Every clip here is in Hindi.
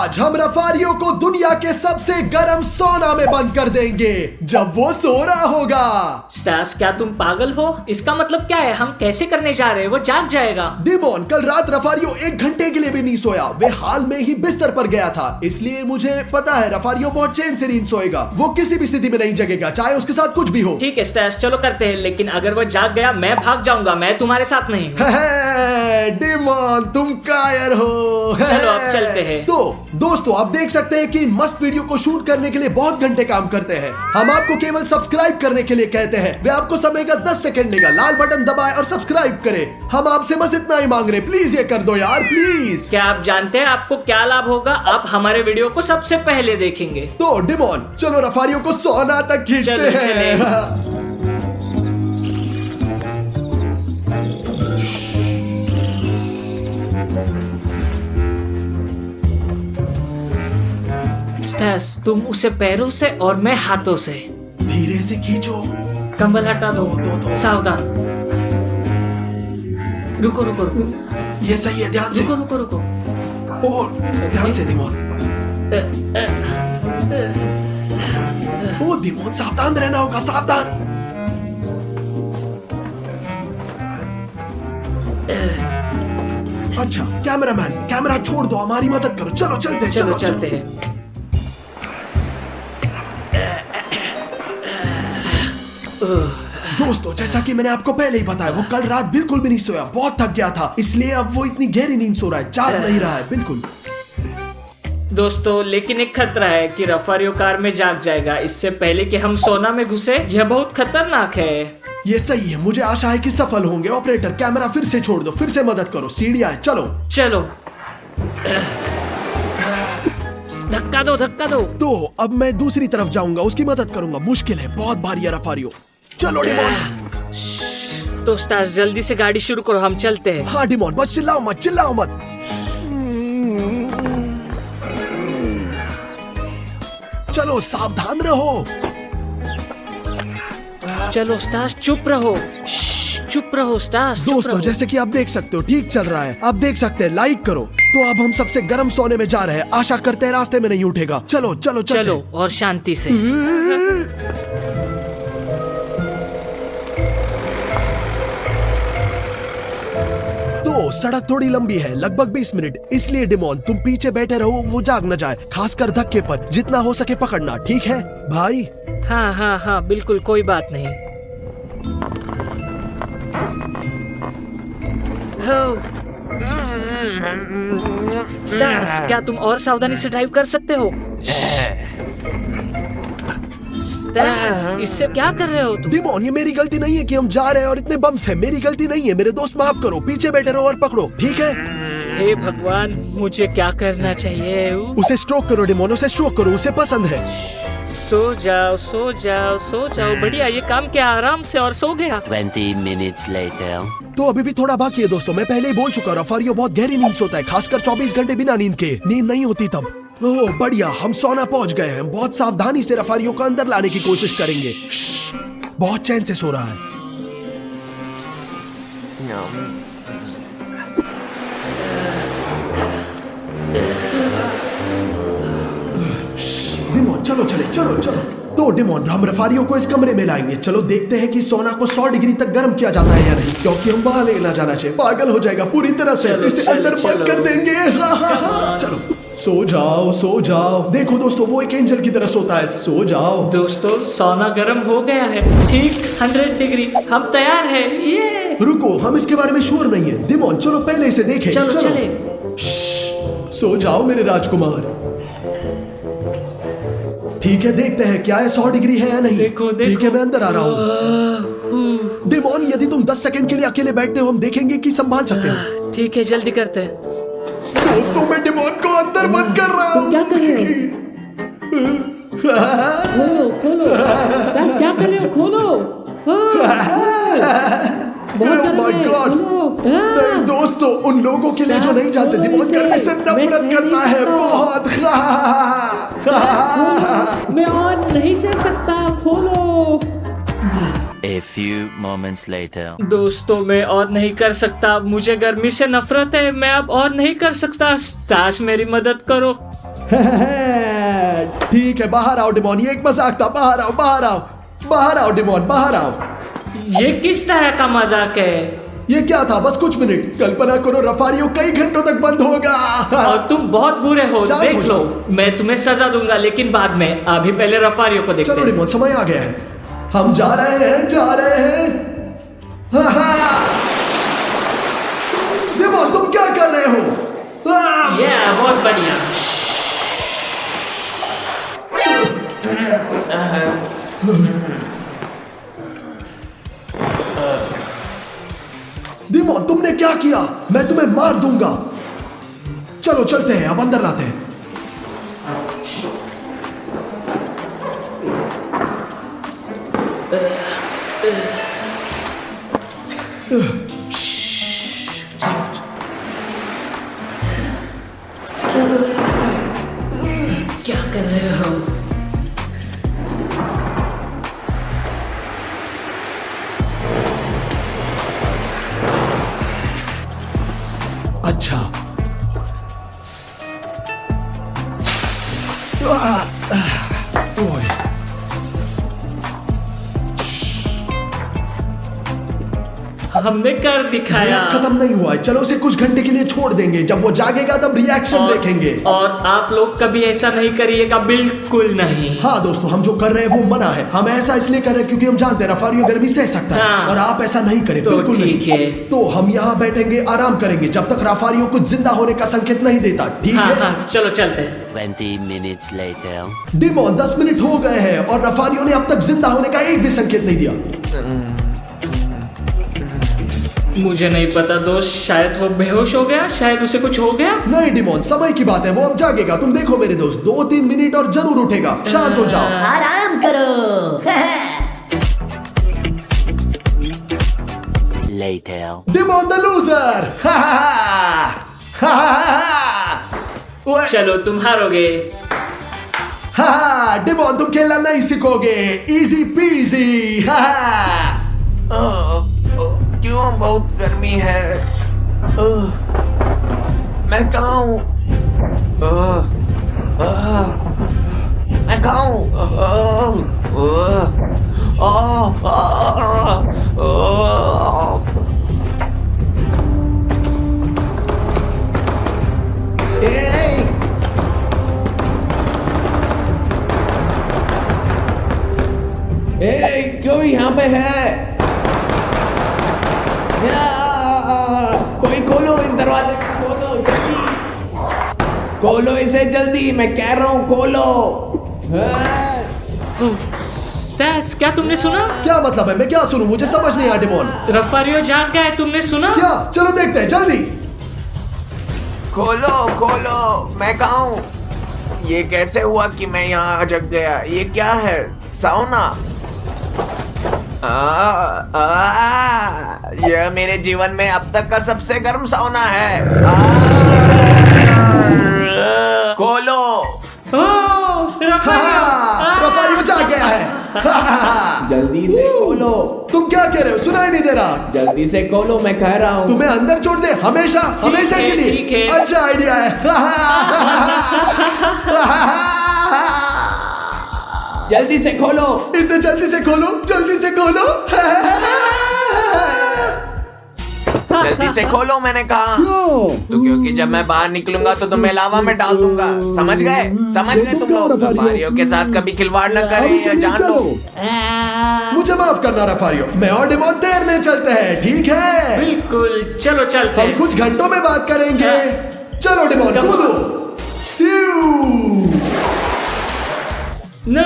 आज हम रफारियो को दुनिया के सबसे गर्म सोना में बंद कर देंगे जब वो सो रहा होगा। स्टास, क्या तुम पागल हो? इसका मतलब क्या है? हम कैसे करने जा रहे हैं? वो जाग जाएगा। डिमोन, कल रात रफारियो 1 घंटे के लिए भी नहीं सोया। वे हाल में ही बिस्तर पर गया था, इसलिए मुझे पता है रफारियो बहुत चैन से नींद सोएगा। वो किसी भी स्थिति में नहीं जगेगा, चाहे उसके साथ कुछ भी हो। ठीक है स्टास, चलो करते हैं, लेकिन अगर वो जाग गया मैं भाग जाऊंगा। मैं तुम्हारे साथ नहीं हूँ। डिमोन, तुम कायर हो। चलो अब चलते हैं। तो दोस्तों, आप देख सकते हैं कि इन मस्त वीडियो को शूट करने के लिए बहुत घंटे काम करते हैं। हम आपको केवल सब्सक्राइब करने के लिए कहते हैं। वे आपको समय का 10 सेकंड लेगा। लाल बटन दबाएं और सब्सक्राइब करें। हम आपसे बस इतना ही मांग रहे, प्लीज ये कर दो यार, प्लीज। क्या आप जानते हैं आपको क्या लाभ होगा? आप हमारे वीडियो को सबसे पहले देखेंगे। तो डिमोन, चलो रफारियो को सोना तक खींचते हैं। स्टास, तुम उसे पैरों से और मैं हाथों से। धीरे से खींचो। कंबल हटा दो। दो। सावधान। रुको रुको रुको। ये सही है, ध्यान से। रुको रुको रुको। और ध्यान से डिमोन। ओ डिमोन, सावधान रहना होगा, सावधान। अच्छा कैमरामैन, कैमरा छोड़ दो, हमारी मदद करो। चलो चलते हैं, चलो चलते हैं। दोस्तों, जैसा कि मैंने आपको पहले ही बताया, वो कल रात बिल्कुल भी नहीं सोया, बहुत थक गया था, इसलिए अब वो इतनी गहरी नींद सो रहा है, जाग नहीं रहा है बिल्कुल। दोस्तों, लेकिन एक खतरा है कि रफारियो कार में जाग जाएगा इससे पहले कि हम सोना में घुसे। यह बहुत खतरनाक है। ये सही है, मुझे आशा है कि सफल होंगे। ऑपरेटर, कैमरा फिर से छोड़ दो, फिर से मदद करो। सीढ़ियां हैं, चलो चलो। धक्का दो, धक्का दो। तो अब मैं दूसरी तरफ जाऊंगा, उसकी मदद करूंगा। मुश्किल है, बहुत भारी है रफारियो। चलो डिमोन। तो स्टास, जल्दी से गाड़ी शुरू करो, हम चलते हैं। हाँ डिमोन, बस चिल्लाओ मत, चिल्लाओ मत। चलो सावधान रहो। चलो स्टास, चुप रहो। चुप रहो स्टास। दोस्तों, जैसे कि आप देख सकते हो, ठीक चल रहा है। आप देख सकते हैं, लाइक करो। तो अब हम सबसे गर्म सोने में जा रहे हैं। आशा करते हैं रास्ते में नहीं उठेगा। चलो चलो चलो, और शांति से। तो सड़क थोड़ी लंबी है, लगभग 20 मिनट, इसलिए डिमोन तुम पीछे बैठे रहो, वो जाग न जाए, खासकर धक्के पर। जितना हो सके पकड़ना, ठीक है भाई? हाँ हाँ हाँ, बिल्कुल, कोई बात नहीं। स्टास, क्या तुम और सावधानी से ड्राइव कर सकते हो? स्टास, इससे क्या कर रहे हो तुम? डिमोन, ये मेरी गलती नहीं है कि हम जा रहे हैं और इतने बम्स हैं। मेरी गलती नहीं है, मेरे दोस्त, माफ करो। पीछे बैठे रहो और पकड़ो, ठीक है? हे भगवान, मुझे क्या करना चाहिए? उसे स्ट्रोक करो डिमोन, उसे स्ट्रोक करो, उसे पसंद है। सो जाओ, सो जाओ, सो जाओ। बढ़िया, ये काम किया आराम से और सो गया। 20 minutes later. तो अभी भी थोड़ा बाकी है दोस्तों, मैं पहले ही बोल चुका, रफारियो बहुत गहरी नींद सोता है, खासकर 24 घंटे बिना नींद के। नींद नहीं होती तब। ओह बढ़िया, हम सोना पहुंच गए हैं। बहुत सावधानी से रफारियो को अंदर लाने की कोशिश करेंगे। बहुत चैन से सो रहा है। डिमोन, चलो चले, चलो चलो। तो डिमोन, हम रफारियो को इस कमरे में लाएंगे। चलो देखते हैं कि सोना को 100 डिग्री तक गर्म किया जाता है या नहीं, क्योंकि हम बाहर लेना जाना चाहिए। पागल हो जाएगा पूरी तरह से। इसे अंदर बंद कर देंगे। चलो सो जाओ, सो जाओ। देखो दोस्तों, वो एक एंजल की तरह सोता है। सो जाओ दोस्तों, सोना गर्म हो गया है, ठीक 100 डिग्री। हम तैयार हैं। ये रुको, हम इसके बारे में श्योर नहीं है। डिमोन, चलो पहले इसे देखें। चलो चले। सो जाओ मेरे राजकुमार। ठीक है, देखते हैं क्या है, 100 डिग्री है या नहीं। देखो, देखो। ठीक है, मैं अंदर आ रहा हूँ। डिमोन, यदि तुम 10 सेकंड के लिए अकेले बैठते हो, हम देखेंगे कि संभाल सकते हो। ठीक है, जल्दी करते हैं। दोस्तों, मैं डिमोन को अंदर बंद कर रहा हूँ। क्या कर रहे हो? खोलो खोलो। क्या कर रहे हो? खोलो। Oh my God! नहीं दोस्तों, उन लोगों के लिए जो नहीं जानते, डिमोन गर्मी से नफरत करता है बहुत। मैं और नहीं सह सकता। खोलो। A A few moments later. दोस्तों मैं और नहीं कर सकता, मुझे गर्मी से नफरत है, मैं अब और नहीं कर सकता। स्टाश मेरी मदद करो। ठीक है, बाहर आओ डिमोन, ये एक मजाक था। बाहर आओ, बाहर आओ, बाहर आओ डिमोन, बाहर आओ। ये किस तरह का मजाक है? ये क्या था? बस कुछ मिनट कल्पना करो, रफारियो कई घंटों तक बंद होगा। और तुम बहुत बुरे हो, शांत हो देख लो। जाओ। मैं तुम्हें सजा दूंगा लेकिन बाद में, अभी पहले रफारियो को देखते चलो हैं। डिमोन, समय आ गया है, हम जा रहे हैं, जा रहे हैं। डिमोन तुम क्या कर रहे हो? ये बहुत बढ़िया। डिमोन तुमने क्या किया? मैं तुम्हें मार दूंगा। चलो चलते हैं, अब अंदर लाते हैं। क्या कर रहे हो? अच्छा, ओए, हमने कर दिखाया। खत्म नहीं हुआ है। चलो उसे कुछ घंटे के लिए छोड़ देंगे, जब वो जागेगा तब रिएक्शन देखेंगे। और आप लोग कभी ऐसा नहीं करिएगा, बिल्कुल नहीं। हाँ दोस्तों, हम जो कर रहे हैं वो मना है। हम ऐसा इसलिए कर रहे हैं क्योंकि हम जानते हैं रफारियो गर्मी सह सकता है। हाँ। और आप ऐसा नहीं करें, तो बिल्कुल नहीं। ठीक है। तो हम यहाँ बैठेंगे, आराम करेंगे जब तक रफारियो कुछ जिंदा होने का संकेत नहीं देता। ठीक हाँ है? हाँ, चलो चलते हैं। 20 minutes later. डिमोन 10 मिनट हो गए हैं और रफारियो ने अब तक जिंदा होने का एक भी संकेत नहीं दिया। मुझे नहीं पता दोस्त, शायद वो बेहोश हो गया, शायद उसे कुछ हो गया। नहीं डिमोन, समय की बात है, वो अब जागेगा। तुम देखो मेरे दोस्त, 2-3 मिनट और जरूर उठेगा। शांत हो जाओ। आराम करो। Later. Demon the loser. चलो तुम हारोगे। डिमोन तुम खेलना नहीं सीखोगे। Easy PG. क्यों बहुत गर्मी है? मैं कहाँ हूँ? मैं कहाँ हूँ? क्यों यहाँ पे है? कोई खोलो इस दरवाजे को, खोलो जल्दी, खोलो इसे जल्दी, मैं कह रहा हूँ खोलो। स्टैस, क्या तुमने सुना? क्या मतलब है? मैं क्या सुनूं? मुझे समझ नहीं आया डिमोन। रफारियो जाग गया है, तुमने सुना? क्या? चलो देखते हैं, जल्दी। खोलो खोलो, मैं कहाँ हूँ? ये कैसे हुआ कि मैं यहाँ जग गया? ये क्या है? साउना? यह मेरे जीवन में अब तक का सबसे गर्म साउना है। खोलो। रफारियो जाग गया है। जल्दी से खोलो। तुम क्या कह रहे हो? सुनाई नहीं दे रहा। जल्दी से खोलो, मैं कह रहा हूँ। तुम्हें अंदर छोड़ दे, हमेशा हमेशा है, के लिए। ठीक है। अच्छा आइडिया है। जल्दी से खोलो। इसे जल्दी से खोलो, जल्दी से खोलो। जल्दी से खोलो, मैंने कहा। तो क्योंकि जब मैं बाहर निकलूंगा तो तुम्हें लावा में डाल दूंगा। समझ गए? समझ गए तुम लोग? रफारियो के साथ कभी खिलवाड़ न करें, यह जान लो। मुझे माफ करना रफारियो, मैं और डिमोन तैरने चलते हैं, ठीक है? बिल्कुल, चलो चलते हम हैं। कुछ घंटों में बात करेंगे। चलो डिमोन कूदो। स्यू। नो,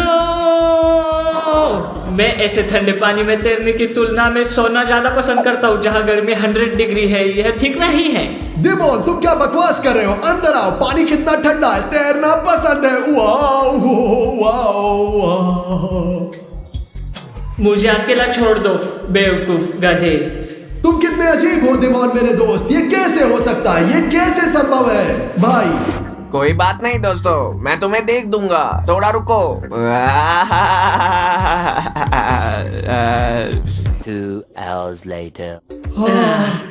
मैं ऐसे ठंडे पानी में तैरने की तुलना में सोना ज्यादा पसंद करता हूँ, जहाँ गर्मी 100 डिग्री है। यह ठीक नहीं है। डिमोन तुम क्या बकवास कर रहे हो? अंदर आओ, पानी कितना ठंडा है, तैरना पसंद है। Wow wow wow. मुझे अकेला छोड़ दो, बेवकूफ गधे। तुम कितने अजीब हो डिमोन मेरे दोस्त, ये कैसे हो सकता है? ये कैसे संभव है? भाई कोई बात नहीं दोस्तों, मैं तुम्हें देख दूंगा, थोड़ा रुको। 2 hours later.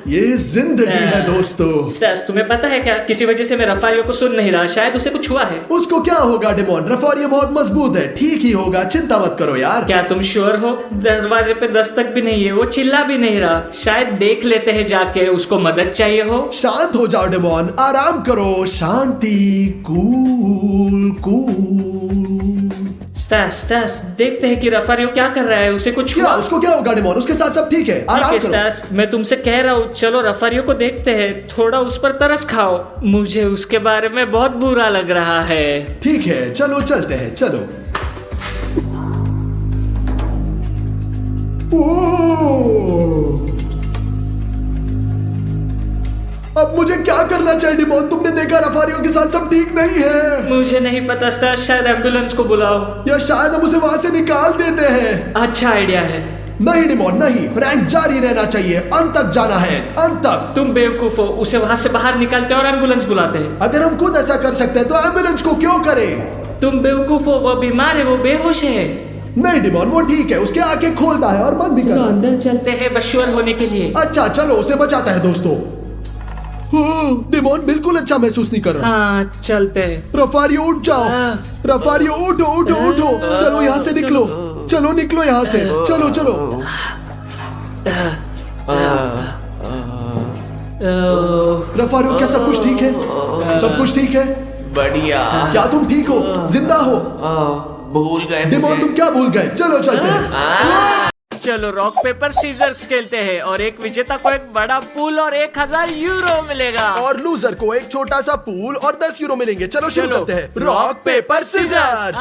ये जिंदगी है दोस्तों। स्टास, तुम्हें पता है क्या, किसी वजह से मैं रफारियो को सुन नहीं रहा, शायद उसे कुछ हुआ है। उसको क्या होगा डिमोन, रफारियो बहुत मजबूत है, ठीक ही होगा, चिंता मत करो यार। क्या तुम श्योर हो? दरवाजे पे दस्तक भी नहीं है, वो चिल्ला भी नहीं रहा। शायद देख लेते हैं जाके, उसको मदद चाहिए हो। शांत हो जाओ डिमोन, आराम करो, शांति, कूल कूल। स्टास, देखते हैं कि रफारियो क्या कर रहा है, उसे कुछ क्या हुआ? उसको क्या होगा डिमोन, उसके साथ सब ठीक है, आराम ठीक है, करो। स्टास, मैं तुमसे कह रहा हूँ, चलो रफारियो को देखते हैं, थोड़ा उस पर तरस खाओ। मुझे उसके बारे में बहुत बुरा लग रहा है। ठीक है, चलो चलते हैं, चलो। अब मुझे क्या करना चाहिए डिमोन, तुमने देखा रफारियो के साथ सब ठीक नहीं है। मुझे नहीं पता स्टास, शायद एम्बुलेंस को बुलाओ। या शायद हम उसे वहां से निकाल देते हैं। अच्छा आइडिया है। नहीं डिमोन नहीं, प्रैंक जारी रहना चाहिए, अंत तक जाना है, अंत तक। तुम बेवकूफ हो, उसे वहां से बाहर निकालते और एम्बुलेंस बुलाते हैं। अगर हम खुद ऐसा कर सकते हैं तो एम्बुलेंस को क्यों करें? तुम बेवकूफ हो, वो बीमार है, वो बेहोश है। नहीं डिमोन, वो ठीक है, उसके आंखें खोलता है और बंद भी तो करता है। अंदर चलते हैं बश्योर होने के लिए। अच्छा चलो, उसे बचाता है दोस्तों। डिमोन बिल्कुल अच्छा महसूस नहीं कर रहा। हाँ चलते हैं। रफारियो उठ जाओ, रफारियो उठो उठो उठो, चलो यहाँ से निकलो, चलो निकलो यहाँ से, चलो चलो। रफारियो क्या सब कुछ ठीक है? सब कुछ ठीक है? बढ़िया। क्या तुम ठीक हो, जिंदा हो? भूल गए डिमोन मुझे। तुम क्या भूल गए? चलो चलते हैं। चलो रॉक पेपर सीजर्स खेलते हैं और एक विजेता को एक बड़ा पूल और 1000 यूरो मिलेगा। और लूजर को एक छोटा सा पूल और 10 यूरो मिलेंगे। चलो शुरू चलो, करते हैं। Rock paper scissors.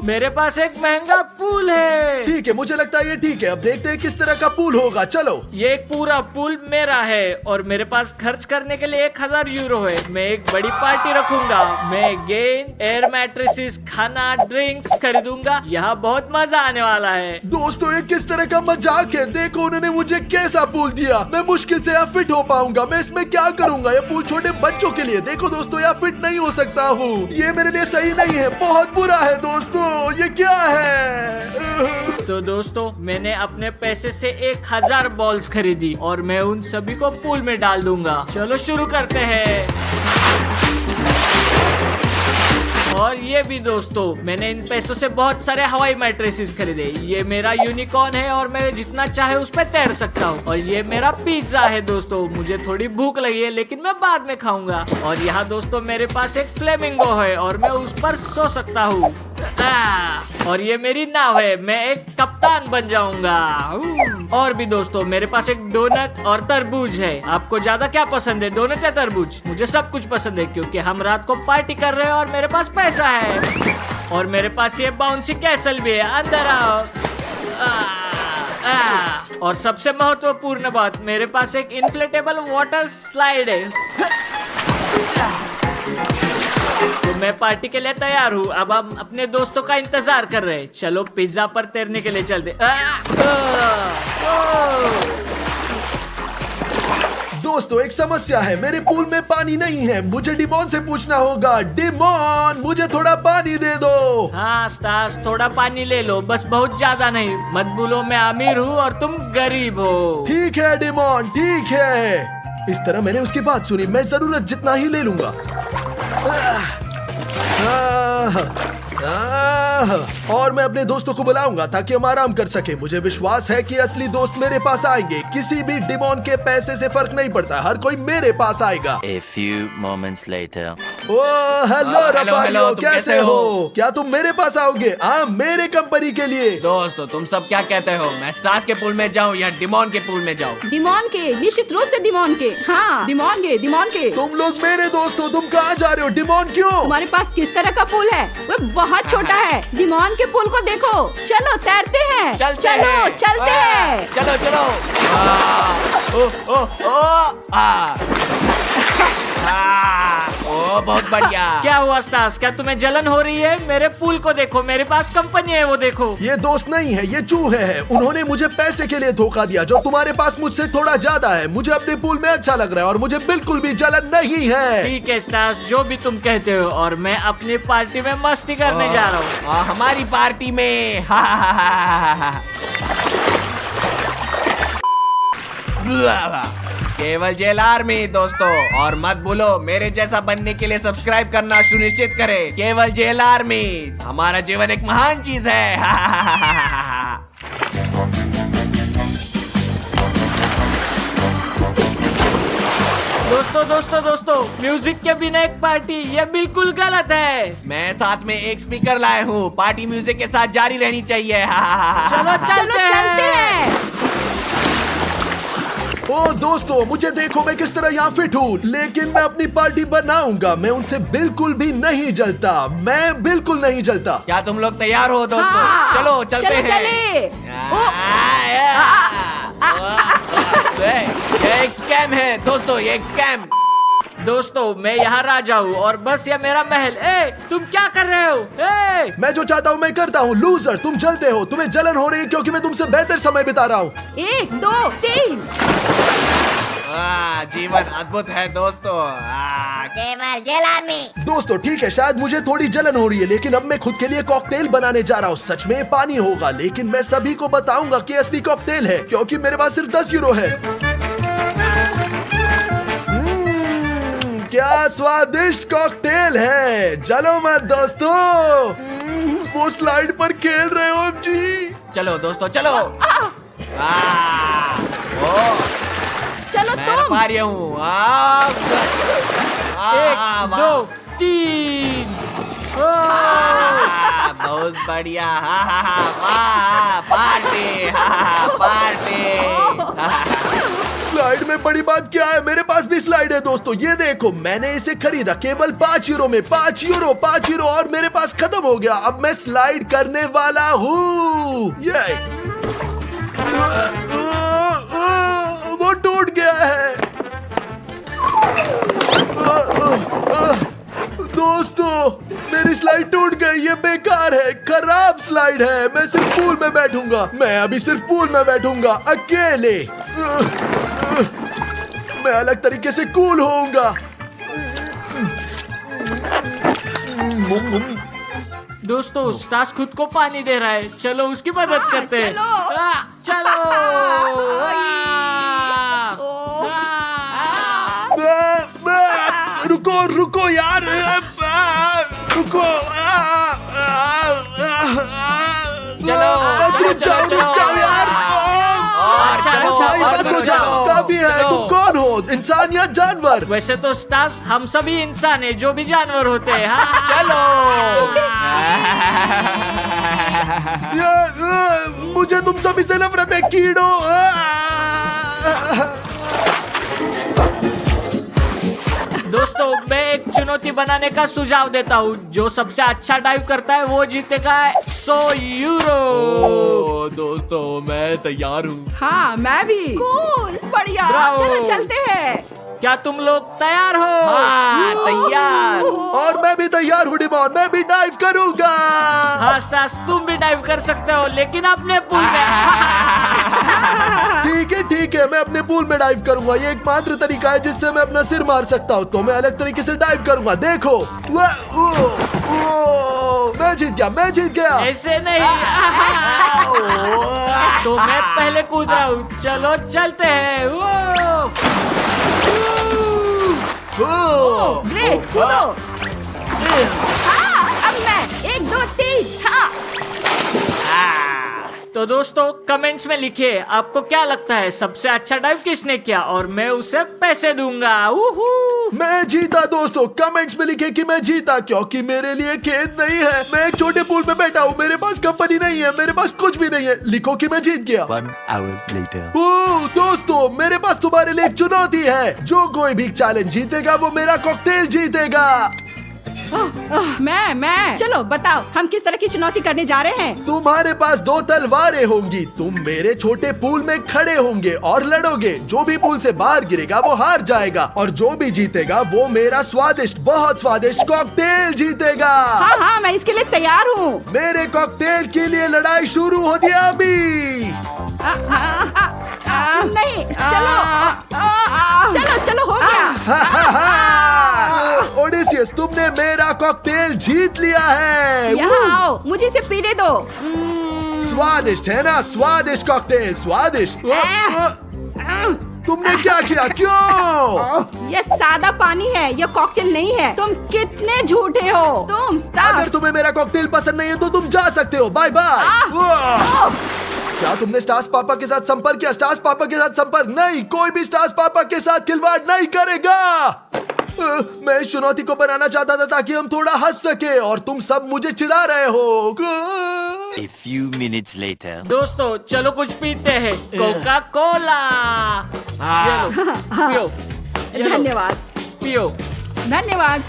मेरे पास एक महंगा पूल है। ठीक है, मुझे लगता है ये ठीक है। अब देखते हैं किस तरह का पूल होगा। चलो। ये एक पूरा पूल मेरा है और मेरे पास खर्च करने के लिए 1000 यूरो है। मैं एक बड़ी पार्टी रखूंगा। मैं गेंद, एयर मैट्रेसेस, खाना, ड्रिंक्स खरीदूंगा। यहाँ बहुत मजा आने वाला है। दोस्तों ये किस तरह का मजाक है? देखो उन्होंने मुझे कैसा पूल दिया। मैं मुश्किल से यहाँ फिट हो पाऊंगा। मैं इसमें क्या करूंगा? ये पूल छोटे बच्चों के लिए। देखो दोस्तों, यहाँ फिट नहीं हो सकता हूँ। ये मेरे लिए सही नहीं है, बहुत बुरा है दोस्तों। ये क्या है? तो दोस्तों, मैंने अपने पैसे से 1000 बॉल्स खरीदी और मैं उन सभी को पूल में डाल दूंगा। चलो शुरू करते हैं। और ये भी दोस्तों, मैंने इन पैसों से बहुत सारे हवाई मैट्रेसेस खरीदे। ये मेरा यूनिकॉर्न है और मैं जितना चाहे उस पर तैर सकता हूँ। और ये मेरा पिज्जा है दोस्तों। मुझे थोड़ी भूख लगी है लेकिन मैं बाद में खाऊंगा। और यहाँ दोस्तों मेरे पास एक फ्लेमिंगो है और मैं उस पर सो सकता हूँ। और ये मेरी नाव है, मैं एक कप्तान बन जाऊंगा। और भी दोस्तों, मेरे पास एक डोनट और तरबूज है। आपको ज्यादा क्या पसंद है, डोनट या तरबूज? मुझे सब कुछ पसंद है क्योंकि हम रात को पार्टी कर रहे हैं और मेरे पास पैसा है। और मेरे पास ये बाउंसी कैसल भी है, अंदर आओ। और सबसे महत्वपूर्ण बात, मेरे पास एक इन्फ्लेटेबल वाटर स्लाइड है। तो मैं पार्टी के लिए तैयार हूँ। अब हम अपने दोस्तों का इंतजार कर रहे हैं। चलो पिज्जा पर तैरने के लिए चलते। दोस्तों एक समस्या है, मेरे पूल में पानी नहीं है। मुझे डिमोन से पूछना होगा। डिमोन, मुझे थोड़ा पानी दे दो। हाँ स्टास, थोड़ा पानी ले लो, बस बहुत ज्यादा नहीं। मत बोलो मैं अमीर हूँ और तुम गरीब हो। ठीक है डिमोन, ठीक है। इस तरह मैंने उसकी बात सुनी। मैं जरूरत जितना ही ले लूंगा। और मैं अपने दोस्तों को बुलाऊंगा ताकि हम आराम कर सके। मुझे विश्वास है कि असली दोस्त मेरे पास आएंगे। किसी भी डिमोन के पैसे से फर्क नहीं पड़ता, हर कोई मेरे पास आएगा। A few moments later. Oh hello Rafario, hello, तुम कैसे हो? क्या तुम मेरे पास आओगे? हाँ, मेरे कंपनी के लिए। दोस्तों तुम सब क्या कहते हो, मैं स्टार्स के पूल में जाऊँ या डिमोन के पूल में जाऊँ? डिमोन के, निश्चित रूप से डिमोन के। हाँ डिमोन के। तुम लोग मेरे दोस्त हो, तुम कहाँ जा रहे हो? डिमोन क्यों? तुम्हारे पास किस तरह का पूल है? वो बहुत छोटा है। डिमोन के पूल को देखो। चलो तैरते हैं। चलते चलो हैं। चलते हैं। चलो चलो। ओ ओ ओ आ आ ओ ओ बहुत बढ़िया। क्या हुआ स्टास, क्या तुम्हें जलन हो रही है? मेरे पूल को देखो, मेरे पास कंपनी है, वो देखो। ये दोस्त नहीं है, ये चूहे हैं। उन्होंने मुझे पैसे के लिए धोखा दिया जो तुम्हारे पास मुझसे थोड़ा ज्यादा है। मुझे अपने पूल में अच्छा लग रहा है और मुझे बिल्कुल भी जलन नहीं है। ठीक है स्टास, जो भी तुम कहते हो। और मैं अपनी पार्टी में मस्ती करने जा रहा हूँ। हमारी पार्टी में हा हा हा हा हा। केवल जेल आर्मी दोस्तों, और मत भूलो मेरे जैसा बनने के लिए सब्सक्राइब करना सुनिश्चित करें। केवल जेल आर्मी, हमारा जीवन एक महान चीज है। दोस्तों, म्यूजिक के बिना एक पार्टी, ये बिल्कुल गलत है। मैं साथ में एक स्पीकर लाया हूँ, पार्टी म्यूजिक के साथ जारी रहनी चाहिए। चलो चलते हैं। ओ दोस्तों, मुझे देखो मैं किस तरह यहाँ फिट हूँ, लेकिन मैं अपनी पार्टी बनाऊंगा। मैं उनसे बिल्कुल भी नहीं जलता, मैं बिल्कुल नहीं जलता। क्या तुम लोग तैयार हो दोस्तों? हाँ, चलो चलते हैं। ये एक स्कैम है दोस्तों, ये एक स्कैम। दोस्तों, मैं यहाँ राजा हूँ और बस ये मेरा महल। ए, तुम क्या कर रहे हो? ए! मैं जो चाहता हूँ मैं करता हूँ। लूजर, तुम जलते हो, तुम्हें जलन हो रही है क्योंकि मैं तुमसे बेहतर समय बिता रहा हूँ। 1 2 3। जीवन अद्भुत है दोस्तों। केवल जेल आर्मी। दोस्तों ठीक है, शायद मुझे थोड़ी जलन हो रही है, लेकिन अब मैं खुद के लिए कॉकटेल बनाने जा रहा हूँ। सच में पानी होगा, लेकिन मैं सभी को बताऊंगा कि असली कॉकटेल है, क्योंकि मेरे पास सिर्फ 10 यूरो है। क्या स्वादिष्ट कॉकटेल है। चलो मत दोस्तों, वो स्लाइड पर खेल रहे हो जी। चलो दोस्तों चलो। चलो मैं तुम। रेफरी हूँ। 1 2 3। बहुत बढ़िया। Party party. स्लाइड में बड़ी बात क्या है, मेरे पास भी स्लाइड है दोस्तों। ये देखो, मैंने इसे खरीदा केवल 5 यूरो में। 5 यूरो और मेरे पास खत्म हो गया। अब मैं स्लाइड करने वाला हूँ। ये वो टूट गया है। दोस्तों, मेरी स्लाइड टूट गई। ये बेकार है, खराब स्लाइड है। मैं सिर्फ पूल में बैठूंगा। मैं अभी सिर्फ पूल में बैठूंगा अकेले। मैं अलग तरीके से कूल होऊंगा। दोस्तों, स्टास खुद को पानी दे रहा है, चलो उसकी मदद करते हैं। चलो। रुको यार, रुको। बस रुक जाओ यार। बस हो जाओ, काफी है। तुम कौन हो, इंसान या जानवर? वैसे तो स्टास, हम सभी इंसान हैं जो भी जानवर होते हैं। हाँ। चलो। मुझे तुम सभी से नफरत है, कीड़ो। दोस्तों, मैं एक चुनौती बनाने का सुझाव देता हूँ। जो सबसे अच्छा डाइव करता है वो जीतेगा 100 यूरो। दोस्तों, मैं तैयार हूँ। हाँ, मैं भी। कूल, बढ़िया। ब्रावो। चलो चलते हैं। क्या तुम लोग तैयार हो? हाँ, तैयार। और मैं भी तैयार हूँ डिमॉन, मैं भी डाइव करूंगा। हाँ स्टास, तुम भी डाइव कर सकते हो, लेकिन अपने पूल में। ठीक है, मैं अपने पूल में डाइव करूंगा। ये एकमात्र तरीका है जिससे मैं अपना सिर मार सकता हूँ, तो मैं अलग तरीके से डाइव करूंगा। देखो, मैं जीत गया। ऐसे नहीं। तो मैं पहले कूद रहा हूँ, चलो चलते हैं। ग्रेट, कूदो। हाँ, अब मैं 1 2 3। हाँ। तो दोस्तों, कमेंट्स में लिखिए आपको क्या लगता है सबसे अच्छा डाइव किसने किया, और मैं उसे पैसे दूंगा। मैं जीता दोस्तों। कमेंट्स में लिखे कि मैं जीता, क्योंकि मेरे लिए खेद नहीं है। मैं एक छोटे पूल में बैठा हूँ, मेरे पास कंपनी नहीं है, मेरे पास कुछ भी नहीं है। लिखो कि मैं जीत गया। 1 hour later. ओह दोस्तों, मेरे पास तुम्हारे लिए एक चुनौती है। जो कोई भी चैलेंज जीतेगा वो मेरा कॉकटेल जीतेगा। मैं चलो बताओ हम किस तरह की चुनौती करने जा रहे हैं। तुम्हारे पास 2 तलवारें होंगी, तुम मेरे छोटे पूल में खड़े होंगे और लड़ोगे। जो भी पूल से बाहर गिरेगा वो हार जाएगा और जो भी जीतेगा वो मेरा स्वादिष्ट, बहुत स्वादिष्ट कॉकटेल जीतेगा। हाँ मैं इसके लिए तैयार हूँ। मेरे कॉकटेल के लिए लड़ाई शुरू होती है अभी। नहीं चलो चलो चलो हो गया। ओडिसियस, तुमने मेरा कॉकटेल जीत लिया है। यहाँ आओ, मुझे इसे पीने दो। स्वादिष्ट है ना, स्वादिष्ट कॉकटेल, स्वादिष्ट। तुमने क्या किया, क्यों? ये सादा पानी है, ये कॉकटेल नहीं है। तुम कितने झूठे हो तुम स्टार्स। अगर तुम्हें मेरा कॉकटेल पसंद नहीं है तो तुम जा सकते हो, बाय बाय। क्या तुमने स्टार्स पापा के साथ संपर्क किया? स्टार्स पापा के साथ संपर्क नहीं, कोई भी स्टार्स पापा के साथ खिलवाड़ नहीं करेगा। मैं इस चुनौती को बनाना चाहता था ताकि हम थोड़ा हंस सके और तुम सब मुझे चिढ़ा रहे हो। A few minutes later. दोस्तों चलो कुछ पीते हैं। Coca Cola. ये लो, पियो। ये लो, धन्यवाद पियो। धन्यवाद।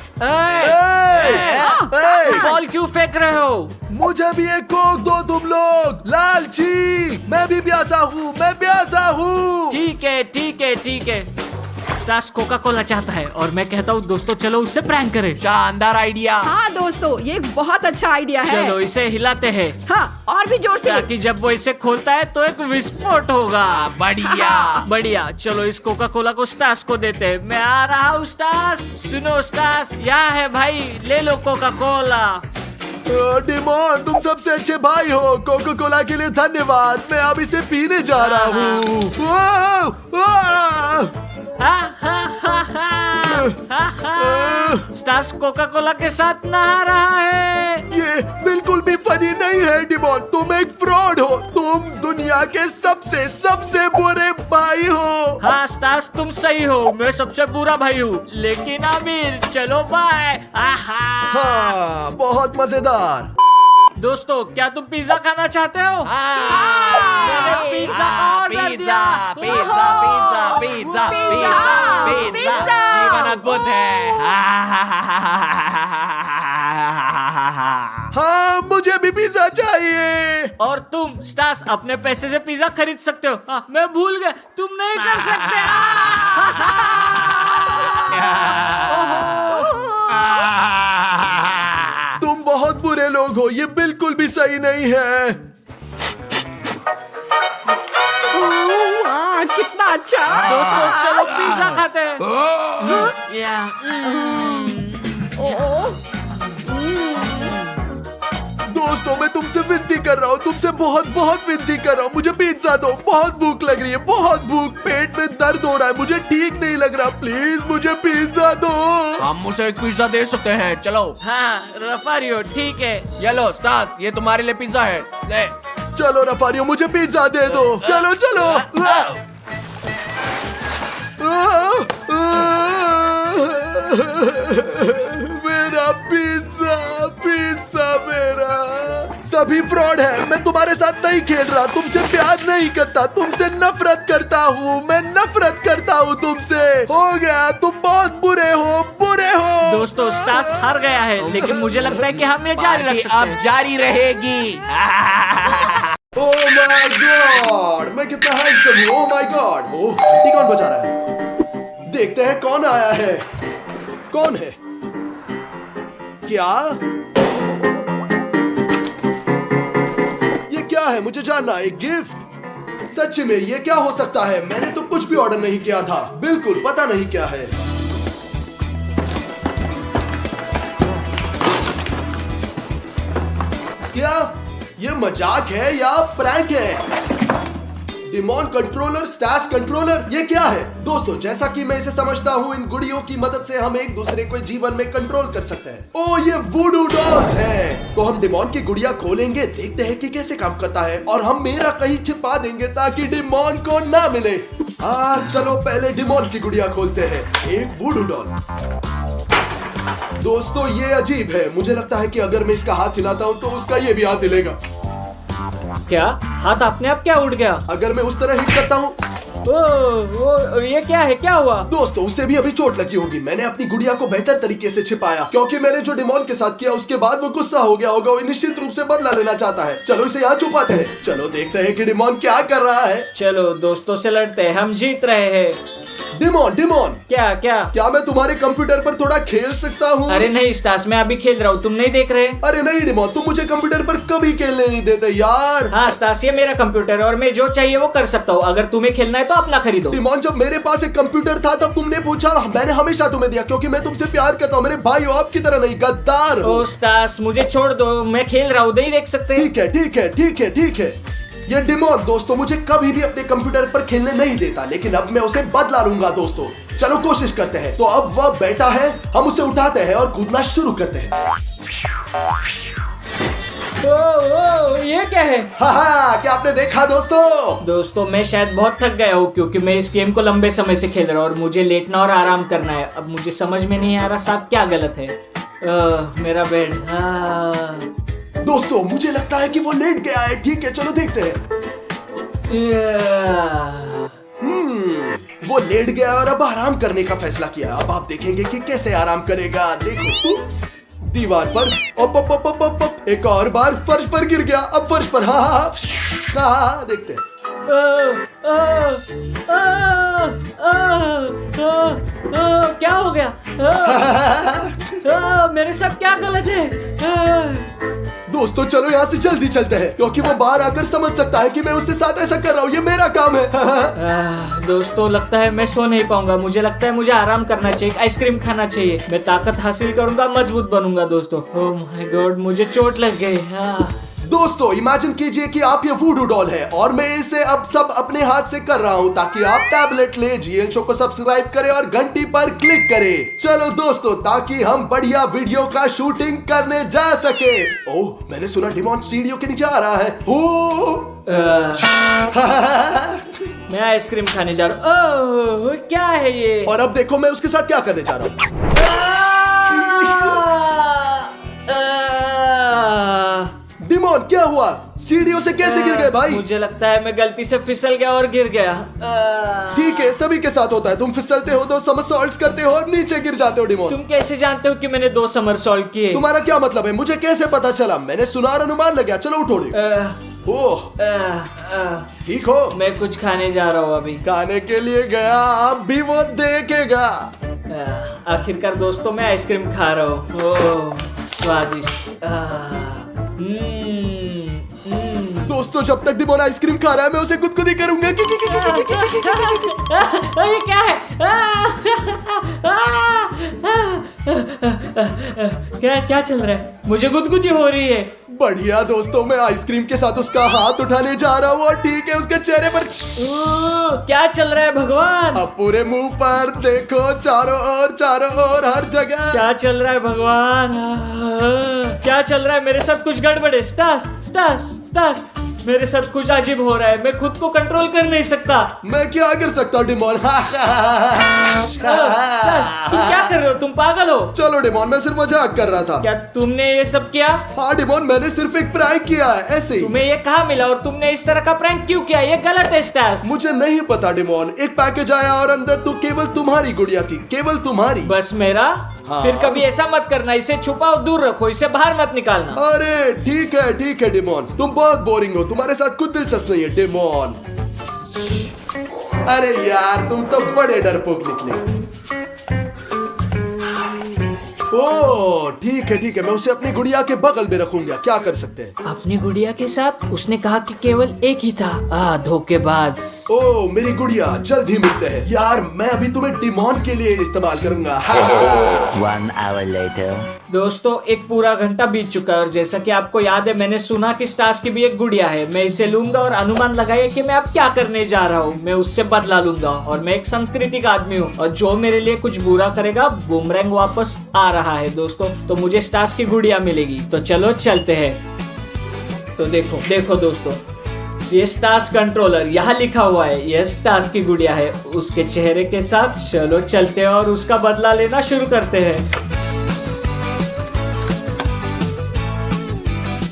बॉल क्यों फेंक रहे हो? मुझे भी एक कोक दो तुम लोग, लालची। मैं भी प्यासा हूँ, मैं प्यासा हूँ। ठीक है ठीक है ठीक है। स्टार्स कोका कोला चाहता है और मैं कहता हूँ दोस्तों चलो उससे प्रैंक करें। शानदार आइडिया। हाँ दोस्तों ये एक बहुत अच्छा आइडिया है। चलो इसे हिलाते हैं। हाँ और भी जोर से। ताकि जब वो इसे खोलता है तो एक विस्फोट होगा। बढ़िया। बढ़िया, चलो इस कोका कोला को स्टार्स को देते हैं। मैं आ रहा हूँ स्टार्स। सुनो स्टार्स, यहाँ है भाई, ले लो कोका कोला। डिमोन, तुम सबसे अच्छे भाई हो। कोका कोला के लिए धन्यवाद। मैं अब इसे पीने जा रहा हूँ। स्टार्स कोका कोला के साथ नहा रहा है। ये बिल्कुल भी फनी नहीं है डिमोन, तुम एक फ्रॉड हो। तुम दुनिया के सबसे सबसे बुरे भाई हो। हाँ स्टार्स तुम सही हो, मैं सबसे बुरा भाई हूँ। लेकिन आमिर चलो बाय। हाँ, बहुत मजेदार। दोस्तों क्या तुम पिज्जा खाना चाहते हो? मैंने पिज्जा ऑर्डर दिया। Pizza pizza pizza pizza pizza जीवन अद्भुत है। हाँ, मुझे भी पिज्जा चाहिए। और तुम स्टार्स अपने पैसे से पिज्जा खरीद सकते हो। मैं भूल गया, तुम नहीं कर सकते। तुम बहुत बुरे लोग हो, ये बिल्कुल भी सही नहीं है। कितना अच्छा। दोस्तों चलो पिज्जा खाते हैं। दोस्तों मैं तुमसे विनती कर रहा हूँ, तुमसे बहुत बहुत विनती कर रहा हूँ, मुझे पिज्जा दो। बहुत भूख लग रही है, बहुत भूख। पेट में दर्द हो रहा है, मुझे ठीक नहीं लग रहा। प्लीज मुझे पिज्जा दो। हम उसे एक पिज्जा दे सकते हैं, चलो। हाँ रफारियो ठीक है। ये लो स्टार्स, ये तुम्हारे लिए पिज्जा है, ले। चलो रफारियो, मुझे पिज्जा दे दो। चलो चलो। मेरा पिज्जा, पिज्जा मेरा। सभी फ्रॉड है, मैं तुम्हारे साथ नहीं खेल रहा, तुमसे प्यार नहीं करता, तुमसे नफरत करता हूँ। मैं नफरत करता हूँ तुमसे। हो गया, तुम बहुत बुरे हो, बुरे हो। दोस्तों स्टार्स हार गया है, लेकिन मुझे लगता है कि हम ये जारी रख सकते अब हैं। जारी रहेगी। ओह माय गॉड, मैं कितना हैंडसम हूँ। Oh my God. ओह, घंटी कौन बजा रहा है? देखते हैं कौन आया है। कौन है? क्या ये क्या है? मुझे जानना है। गिफ्ट? सच में ये क्या हो सकता है? मैंने तो कुछ भी ऑर्डर नहीं किया था, बिल्कुल पता नहीं क्या है। क्या ये मजाक है या प्रैंक है? डिमोन कंट्रोलर, स्टार्स कंट्रोलर, ये क्या है? दोस्तों जैसा कि मैं इसे समझता हूँ, इन गुड़ियों की मदद से हम एक दूसरे को जीवन में कंट्रोल कर सकते हैं। ओ ये वुडू डॉल्स हैं। तो हम डिमोन की गुड़िया खोलेंगे, देखते हैं कि कैसे काम करता है, और हम मेरा कहीं छिपा देंगे ताकि डिमोन को ना मिले। चलो पहले डिमोन की गुड़िया खोलते हैं। एक वुडू डॉल। दोस्तों ये अजीब है, मुझे लगता है कि अगर मैं इसका हाथ हिलाता हूँ तो उसका ये भी हाथ हिलेगा। क्या हाथ अपने आप क्या उड़ गया? अगर मैं उस तरह हिट करता हूँ ओ, ये क्या है, क्या हुआ? दोस्तों उसे भी अभी चोट लगी होगी। मैंने अपनी गुड़िया को बेहतर तरीके से छिपाया क्योंकि मैंने जो डिमोन के साथ किया उसके बाद वो गुस्सा हो गया होगा। वो निश्चित रूप से बदला लेना चाहता है। चलो इसे यहाँ छुपाते हैं। चलो देखते हैं कि डिमोन क्या कर रहा है। चलो दोस्तों से लड़ते हैं, हम जीत रहे हैं। डिमोन डिमोन, क्या क्या? क्या मैं तुम्हारे कंप्यूटर पर थोड़ा खेल सकता हूँ? अरे नहीं स्टास, मैं अभी खेल रहा हूँ, तुम नहीं देख रहे? अरे नहीं डिमोन, तुम मुझे कंप्यूटर पर कभी खेलने नहीं देते यार। हाँ स्टास, ये मेरा कंप्यूटर है और मैं जो चाहिए वो कर सकता हूँ। अगर तुम्हें खेलना है तो अपना खरीदो। डिमोन, जब मेरे पास एक कंप्यूटर था तब तुमने पूछा, मैंने हमेशा तुम्हें दिया क्योंकि मैं तुमसे प्यार करता हूँ। मेरे भाई हो, आपकी तरह नहीं, गद्दार हो। ओ स्टास, मुझे छोड़ दो, मैं खेल रहा हूँ, नहीं देख सकते? ठीक है ठीक है ठीक है ठीक है। ये डिमोन दोस्तों मुझे कभी भी अपने कंप्यूटर पर खेलने नहीं देता, लेकिन अब मैं उसे बदला लूंगा दोस्तों। चलो कोशिश करते हैं। तो अब वह बैठा है, हम उसे उठाते हैं और कूदना शुरू करते हैं। ओ, ये क्या है? हाँ, क्या आपने देखा दोस्तों? दोस्तों मैं शायद बहुत थक गया हूँ क्योंकि मैं इस गेम को लंबे समय से खेल रहा हूँ और मुझे लेटना और आराम करना है। अब मुझे समझ में नहीं आ रहा साथ क्या गलत है। मेरा बेड। दोस्तों मुझे लगता है कि वो लेट गया है। ठीक है चलो देखते हैं। वो लेट गया और अब आराम करने का फैसला किया। अब आप देखेंगे कि कैसे आराम करेगा। देखो, उप्स, दीवार पर ओप ओप ओप ओप ओप, एक और बार फर्श पर गिर गया। अब फर्श पर हाँ हाँ हाँ हाँ, देखते हैं। क्या हो गया? मेरे साथ क्या गलत है? दोस्तों चलो यहाँ से जल्दी चलते हैं क्योंकि वो बाहर आकर समझ सकता है कि मैं उसके साथ ऐसा कर रहा हूँ। ये मेरा काम है। दोस्तों लगता है मैं सो नहीं पाऊंगा। मुझे लगता है मुझे आराम करना चाहिए, आइसक्रीम खाना चाहिए। मैं ताकत हासिल करूंगा, मजबूत बनूंगा दोस्तों। ओह माय गॉड, मुझे चोट लग गई। दोस्तों इमेजिन कीजिए कि आप ये वूडू डॉल है और मैं इसे अब सब अपने हाथ से कर रहा हूँ ताकि आप टैबलेट ले, जीएल शो को सब्सक्राइब करें और घंटी पर क्लिक करें। चलो दोस्तों, ताकि हम बढ़िया वीडियो का शूटिंग करने जा सके। ओह, मैंने सुना डिमोन सीढ़ियों के नीचे आ रहा है। मैं आइसक्रीम खाने जा रहा हूँ। क्या है ये? और अब देखो मैं उसके साथ क्या करने जा रहा हूँ। डिमोन क्या हुआ? सीढ़ियों से कैसे गिर गए भाई? मुझे लगता है मैं गलती से फिसल गया और गिर गया। ठीक है, सभी के साथ होता है। तुम फिसलते हो, 2 समरसॉल्ट्स करते हो और नीचे गिर जाते हो। डिमोन तुम कैसे जानते हो कि मैंने 2 समरसॉल्ट किए? तुम्हारा क्या मतलब है? मुझे कैसे पता चला? मैंने सुना और अनुमान लगा। चलो उठो। ओह, ठीक हो? मैं कुछ खाने जा रहा हूँ अभी। खाने के लिए गया, अब भी वो देखेगा। आखिरकार दोस्तों मैं आइसक्रीम खा रहा हूँ। ओह स्वादिष्ट। दोस्तों जब तक डिमोन आइसक्रीम खा रहा है मैं उसे गुदगुदी करूंगा। ये क्या है? क्या चल रहा है? मुझे गुदगुदी हो रही है। बढ़िया दोस्तों, मैं आइसक्रीम के साथ उसका हाथ उठाने जा रहा हूँ और ठीक है, उसके चेहरे पर क्या चल रहा है भगवान? अब पूरे मुंह पर देखो, चारों ओर हर जगह। क्या चल रहा है भगवान? क्या चल रहा है? मेरे साथ कुछ गड़बड़ है। स्टास स्टास स्टास, मेरे साथ कुछ अजीब हो रहा है। मैं खुद को कंट्रोल कर नहीं सकता। मैं क्या कर सकता हूँ डिमोन? तुम क्या कर रहे हो? तुम पागल हो? चलो डिमोन, मैं सिर्फ मजाक कर रहा था। क्या तुमने ये सब किया? हाँ डिमोन, मैंने सिर्फ एक प्रैंक किया है, ऐसे ही। तुम्हें ये कहाँ मिला और तुमने इस तरह का प्रैंक क्यों किया? ये गलत है स्टास। मुझे नहीं पता डिमोन। एक पैकेज आया और अंदर तो केवल तुम्हारी गुड़िया थी, केवल तुम्हारी। बस मेरा? हाँ। फिर कभी ऐसा मत करना। इसे छुपाओ, दूर रखो, इसे बाहर मत निकालना। अरे ठीक है डिमोन, तुम बहुत बोरिंग हो, तुम्हारे साथ कुछ दिलचस्प नहीं है डिमोन। अरे यार, तुम तो बड़े डरपोक निकले। ओह ठीक है, मैं उसे अपनी गुड़िया के बगल में रखूंगा। क्या कर सकते हैं? अपनी गुड़िया के साथ? उसने कहा कि केवल एक ही था। धोखेबाज। ओह मेरी गुड़िया, जल्द ही मिलते हैं। यार मैं अभी तुम्हें डिमोन के लिए इस्तेमाल करूंगा। 1 hour later. दोस्तों 1 पूरा घंटा बीत चुका है और जैसा कि आपको याद है, मैंने सुना कि स्टास की भी एक गुड़िया है। मैं इसे लूंगा और अनुमान लगाइए कि मैं अब क्या करने जा रहा हूँ। मैं उससे बदला लूंगा और मैं एक सांस्कृतिक आदमी हूँ और जो मेरे लिए कुछ बुरा करेगा, बूमरैंग वापस आ रहा है दोस्तों। तो मुझे स्टास की गुड़िया मिलेगी। तो चलो चलते हैं। तो देखो दोस्तों, ये स्टास कंट्रोलर यहाँ लिखा हुआ है। ये स्टास की गुड़िया है उसके चेहरे के साथ। चलो चलते हैं और उसका बदला लेना शुरू करते हैं।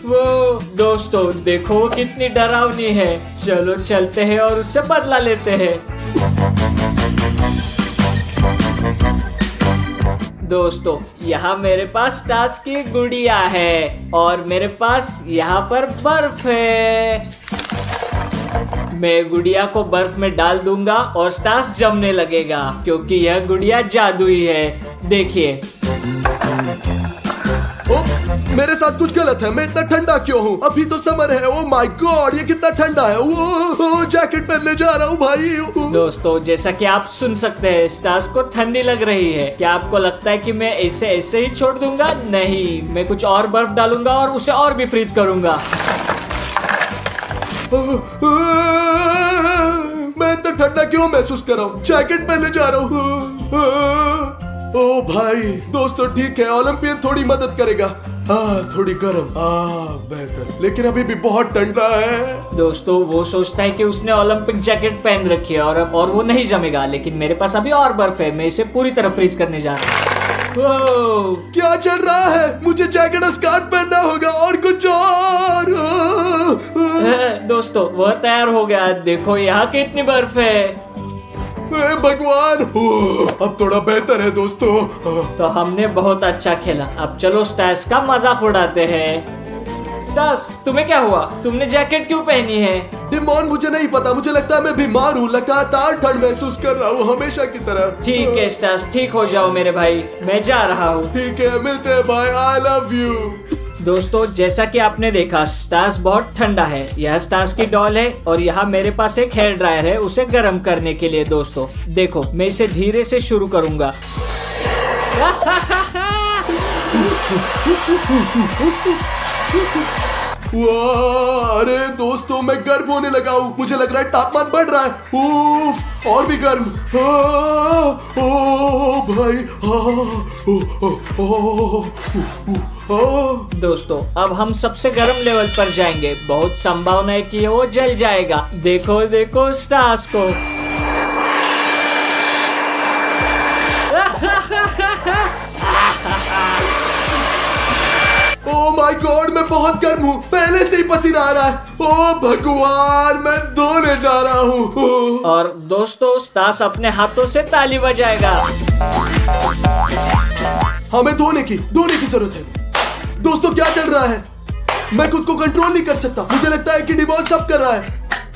वो दोस्तों देखो, वो कितनी डरावनी है। चलो चलते हैं और उससे बदला लेते हैं। दोस्तों यहाँ मेरे पास स्टार्स की गुड़िया है और मेरे पास यहाँ पर बर्फ है। मैं गुड़िया को बर्फ में डाल दूंगा और स्टार्स जमने लगेगा क्योंकि यह गुड़िया जादुई है। देखिए। ओ, मेरे साथ कुछ गलत है। मैं इतना ठंडा क्यों हूँ? अभी तो समर है। ओ माय गॉड, ये कितना ठंडा है। ओ, जैकेट पहनने जा रहा हूँ भाई। दोस्तों जैसा कि आप सुन सकते हैं स्टार्स को ठंडी लग रही है। क्या आपको लगता है कि मैं इसे ऐसे ही छोड़ दूंगा? नहीं, मैं कुछ और बर्फ डालूंगा और उसे और भी फ्रीज करूंगा। मैं इतना ठंडा क्यों महसूस कर रहा हूँ? जैकेट पहनने जा रहा हूँ। ओ भाई, दोस्तों ठीक है, ओलंपियन थोड़ी मदद करेगा। थोड़ी गर्म, बेहतर, लेकिन अभी भी बहुत ठंडा है। दोस्तों वो सोचता है कि उसने ओलंपिक जैकेट पहन रखी है और वो नहीं जमेगा, लेकिन मेरे पास अभी और बर्फ है। मैं इसे पूरी तरह फ्रीज करने जा रहा हूँ। क्या चल रहा है? मुझे जैकेट और स्कार्फ पहनना होगा और कुछ और। दोस्तों वह तैयार हो गया। देखो यहाँ कितनी बर्फ है। भगवान, अब थोड़ा बेहतर है दोस्तों। तो हमने बहुत अच्छा खेला। अब चलो स्टार्स का मजाक उड़ाते हैं। स्टार्स, तुम्हें क्या हुआ? तुमने जैकेट क्यों पहनी है? डिमॉन, मुझे नहीं पता। मुझे लगता है मैं बीमार हूँ। लगातार ठंड महसूस कर रहा हूँ, हमेशा की तरह। ठीक है स्टार्स, ठीक हो जाओ मेरे भाई। मैं जा रहा हूँ। ठीक है, मिलते हैं भाई। I love you. दोस्तों जैसा कि आपने देखा स्टार्स बहुत ठंडा है। यह स्टार्स की डॉल है और यहाँ मेरे पास एक हेयर ड्रायर है उसे गर्म करने के लिए। दोस्तों देखो, मैं इसे धीरे से शुरू करूंगा। वाह, अरे दोस्तों मैं गर्म होने लगा हूँ। मुझे लग रहा है तापमान बढ़ रहा है। उफ, और भी गर्म। ओ भाई। दोस्तों अब हम सबसे गर्म लेवल पर जाएंगे। बहुत संभावना है कि वो जल जाएगा। देखो देखो स्टार्स को। ओ माय गॉड, मैं बहुत गर्म हूँ। पहले से ही पसीना आ रहा है। ओ भगवान, मैं धोने जा रहा हूँ। और दोस्तों स्टार्स अपने हाथों से ताली बजाएगा। हमें धोने की जरूरत है। दोस्तों क्या चल रहा है? मैं खुद को कंट्रोल नहीं कर सकता। मुझे लगता है कि डिमॉन सब कर रहा है।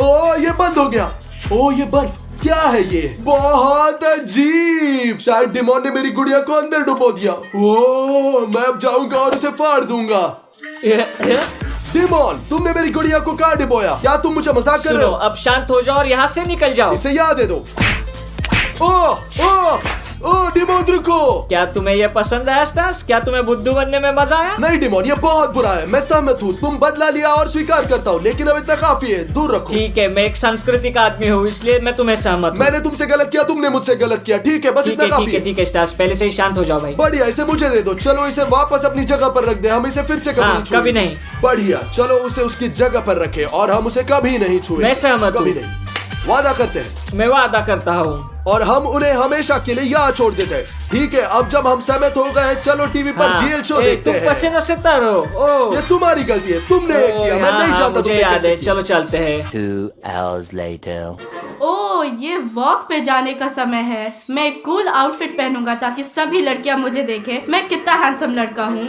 ओ ये बंद हो गया। ओ ये बर्फ क्या है? ये बहुत अजीब। शायद डिमॉन ने मेरी गुड़िया को अंदर डुबो दिया। ओ मैं अब जाऊंगा और उसे फाड़ दूंगा। डिमॉन, तुमने मेरी गुड़िया को कहाँ डुबोया? क्या तुम मुझे मजाक कर रहे हो? अब शांत हो जाओ और यहाँ से निकल जाओ। इसे याद दे दो। ओ डिमॉन रुको। क्या तुम्हें ये पसंद आया स्टार्स? क्या तुम्हें बुद्धू बनने में मजा आया? नहीं डिमॉन, ये बहुत बुरा है। मैं सहमत हूँ। तुम बदला लिया और स्वीकार करता हूँ, लेकिन अब इतना काफी है। दूर रखो। ठीक है, मैं एक सांस्कृतिक आदमी हूँ इसलिए मैं तुम्हें सहमत हूँ। मैंने तुमसे गलत किया, तुमने मुझसे गलत किया। ठीक है, बस इतना काफी है। ठीक है स्टार्स, पहले से ही शांत हो जाओ भाई। बढ़िया, इसे मुझे दे दो। चलो इसे वापस अपनी जगह पर रख दे। हम इसे फिर से कभी नहीं। बढ़िया, चलो उसे उसकी जगह पर रखे और हम उसे कभी नहीं छुए। मैं सहमत हूँ। कभी नहीं। वादा करते हैं। मैं वादा करता हूँ। और हम उन्हें हमेशा के लिए यहाँ छोड़ देते हैं। ठीक है, अब जब हम सहमत हो गए, चलो टीवी पर जेल शो देखते हैं। तुम पसीनों से तरो। ये तुम्हारी गलती है। तुमने किया, मैं नहीं जानता। मुझे याद है। चलो चलते हैं। 2 hours later. ओ ये वॉक पे जाने का समय है। मैं एक कूल आउटफिट पहनूंगा ताकि सभी लड़कियां मुझे देखें मैं कितना हैंडसम लड़का हूँ।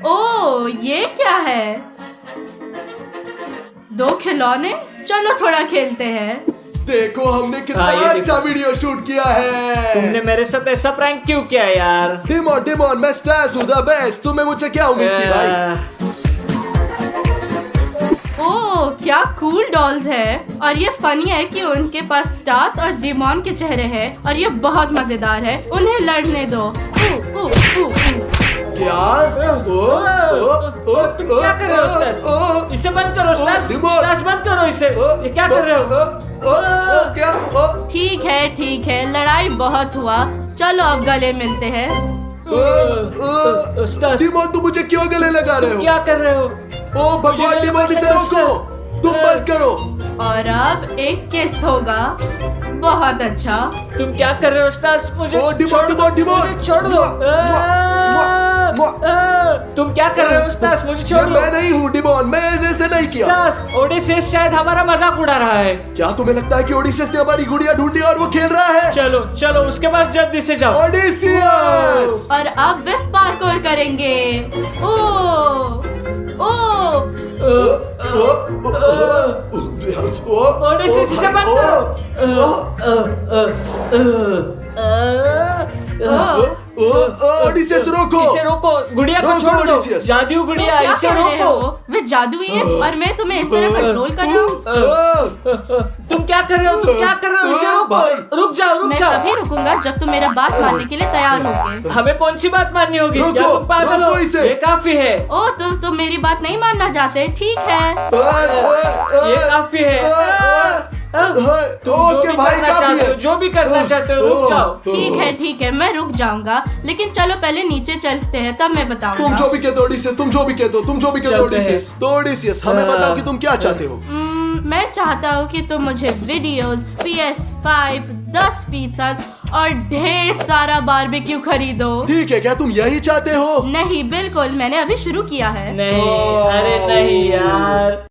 ओ ये क्या है? 2 खिलौने। चलो थोड़ा खेलते हैं। देखो हमने कितना अच्छा वीडियो शूट किया है। तुमने मेरे साथ ऐसा प्रैंक क्यों किया यार? डिमॉन, मैं स्टार्स हूँ, द बेस्ट। तुम्हें मुझसे क्या उम्मीद थी भाई? ओह क्या कूल डॉल्स है। और ये फनी है कि उनके पास स्टार्स और डिमॉन के चेहरे हैं और ये बहुत मजेदार है। उन्हें लड़ने दो। क्या? तुम क्या कर रहे हो स्टार्स? इसे बंद करो स्टार्स। स्टार्स बंद करो इसे। ये क्या कर रहे हो? क्या? ठीक है, लड़ाई बहुत हुआ। चलो अब गले मिलते हैं। डिमॉन, तुम मुझे क्यों गले लगा रहे हो? क्या कर रहे हो? ओ भगवान, डिमॉन इसे रोको। तुम बंद करो। और अब एक किस होगा। बहुत अच्छा। तुम क्या कर रहे हो स्टार्स? मुझे डिमॉन छोड़ दो। तुम क्या कर रहे हो स्टास? मुझे छोड़ दो। मैं नहीं हूँ डिमोन, मैंने ऐसे नहीं किया। स्टास, ओडिसेस शायद हमारा मजाक उड़ा रहा है। क्या तुम्हें लगता है कि ओडिसियस ने हमारी गुड़िया ढूंढ ली और वो खेल रहा है? चलो चलो उसके पास जल्दी से जाओ। ओडिसियस! और अब वे पार्कोर करेंगे। ओ ओ ओडिसेस इसे बंद करो। ओडिसियस रोको! इसे रोको, गुड़िया को रोको, छोड़ दो। ओडिसियस। जादू तुम गुड़िया, क्या इसे कह रहे रोको। हो? वे जादुई है और मैं तुम्हें इस तरह कंट्रोल कर रहा हूँ। तुम क्या कर रहे हो? तुम क्या कर रहे हो? इसे रोको। भाई। रुक जाओ रुक मैं जाओ। तभी रुकूंगा जब तुम मेरा बात मानने के लिए तैयार होगे। हमें कौन सी बात माननी होगी? रोको, क्या तुम पागल हो? रोको इसे। ये काफी है, ओ तो तुम मेरी बात नहीं मानना चाहते? ठीक है। ये काफी है। तुम जो ओके भी भाई, करना काफी चाहते हो, है। जो भी करना चाहते हो, रुक जाओ। ठीक है मैं रुक जाऊंगा, लेकिन चलो पहले नीचे चलते हैं तब मैं तुम बताऊंगा। जो भी कहते हो ओडिसियस, तुम जो भी कहते हो, तुम जो भी कहते हो चलते हैं। ओडिसियस। तो ओडिसियस, हमें बताओ कि तुम क्या चाहते हो? मैं चाहता हूँ कि तुम मुझे वीडियोस, PS5, 10 पिज़्ज़ास और ढेर सारा बारबेक्यू खरीदो। ठीक है, क्या तुम यही चाहते हो? नहीं बिल्कुल, मैंने अभी शुरू किया है। नहीं, अरे नहीं यार।